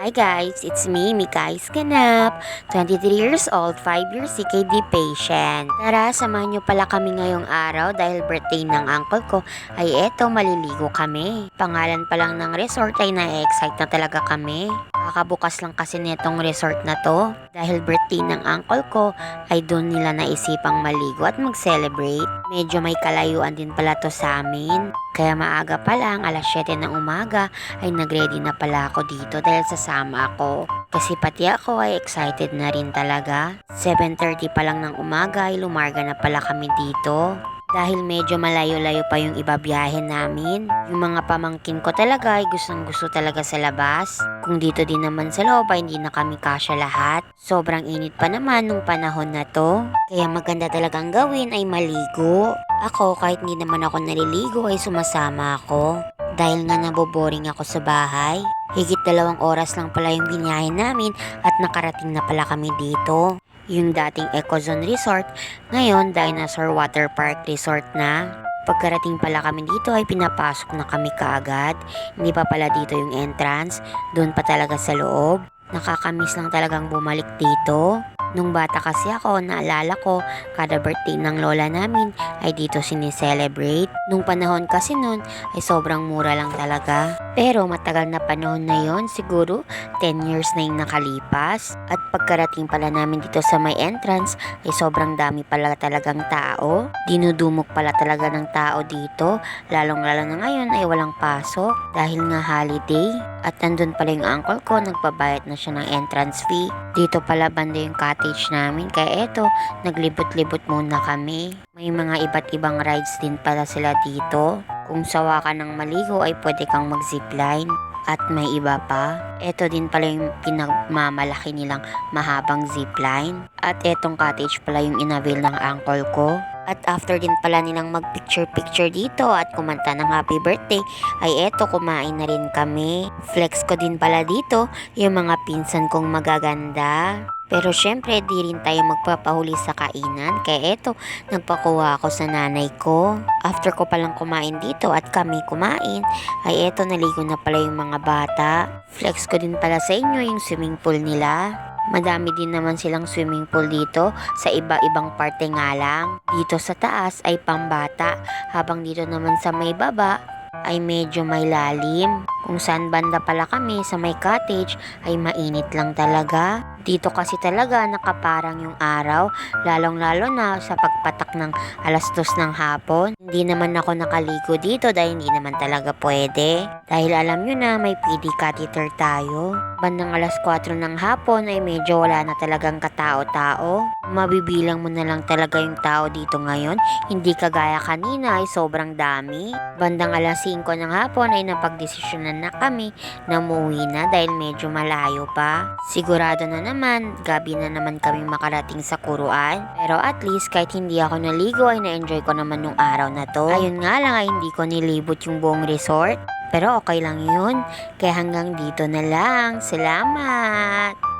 Hi guys, it's me, Mikais Ganap, 23 years old, 5 years CKD patient. Tara, samahan nyo pala kami ngayong araw dahil birthday ng uncle ko ay eto, maliligo kami. Pangalan pa lang ng resort ay na-excite na talaga kami. Kakabukas lang kasi netong resort na to dahil birthday ng uncle ko ay doon nila naisipang maligo at mag-celebrate. Medyo may kalayuan din pala to sa amin. Kaya maaga pa lang, alas 7 ng umaga ay nagready na pala ako dito dahil sasama ako. Kasi pati ako ay excited na rin talaga. 7:30 pa lang ng umaga ay lumarga na pala kami dito. Dahil medyo malayo-layo pa yung ibabiyahe namin. Yung mga pamangkin ko talaga ay gustong-gusto talaga sa labas. Kung dito din naman sa loob ay hindi na kami kasya lahat. Sobrang init pa naman nung panahon na to. Kaya maganda talagang gawin ay maligo. Ako kahit hindi naman ako naliligo ay sumasama ako. Dahil nga naboboring ako sa bahay. Higit 2 oras lang pala yung biniyahe namin at nakarating na pala kami dito. Yung dating Ecozone Resort, ngayon Dinosaur Water Park Resort na. Pagkarating pala kami dito ay pinapasok na kami kaagad. Hindi pa pala dito yung entrance, doon pa talaga sa loob. Nakakamiss lang talagang bumalik dito. Nung bata kasi ako, naalala ko, kada birthday ng lola namin ay dito sineselebrate. Nung panahon kasi nun ay sobrang mura lang talaga. Pero matagal na panahon na yon, siguro 10 years na yung nakalipas. At pagkarating pala namin dito sa may entrance ay sobrang dami pala talagang tao. Dinudumog pala talaga ng tao dito. Lalong-lalo na ngayon ay walang pasok dahil nga holiday. At nandun pala yung uncle ko, nagbabayad na siya ng entrance fee. Dito pala banda yung cottage namin, kaya eto, naglibot-libot muna kami. May mga iba't ibang rides din pala sila dito. Kung sawa ka ng maligo ay pwede kang mag-zipline. At may iba pa. Ito din pala yung pinagmamalaki nilang mahabang zipline. At etong cottage pala yung inavail ng uncle ko. At after din pala nilang mag-picture-picture dito at kumanta ng happy birthday, ay eto, kumain na rin kami. Flex ko din pala dito yung mga pinsan kong magaganda. Pero syempre, di rin tayo magpapahuli sa kainan. Kaya eto, nagpakuha ako sa nanay ko. After ko palang kumain dito at kami kumain, ay eto, naligo na pala yung mga bata. Flex ko din pala sa inyo yung swimming pool nila. Madami din naman silang swimming pool dito sa iba-ibang parte nga lang. Dito sa taas ay pambata, habang dito naman sa may baba ay medyo may lalim. Kung saan banda pala kami sa may cottage ay mainit lang talaga. Dito kasi talaga nakaparang yung araw, lalong-lalo na sa pagpatak ng alas 2 ng hapon. Hindi naman ako nakaligo dito dahil hindi naman talaga pwede. Dahil alam nyo na may PD catheter tayo. Bandang alas 4 ng hapon ay medyo wala na talagang katao-tao. Mabibilang mo na lang talaga yung tao dito ngayon. Hindi kagaya kanina ay sobrang dami. Bandang alas 5 ng hapon ay napagdesisyonan na kami na umuwi na dahil medyo malayo pa. Sigurado na naman, gabi na naman kami makarating sa Kuruan. Pero at least kahit hindi ako naligo ay na-enjoy ko naman nung araw na to. Ayun nga lang ay hindi ko nilibot yung buong resort. Pero okay lang yun. Kaya hanggang dito na lang. Salamat!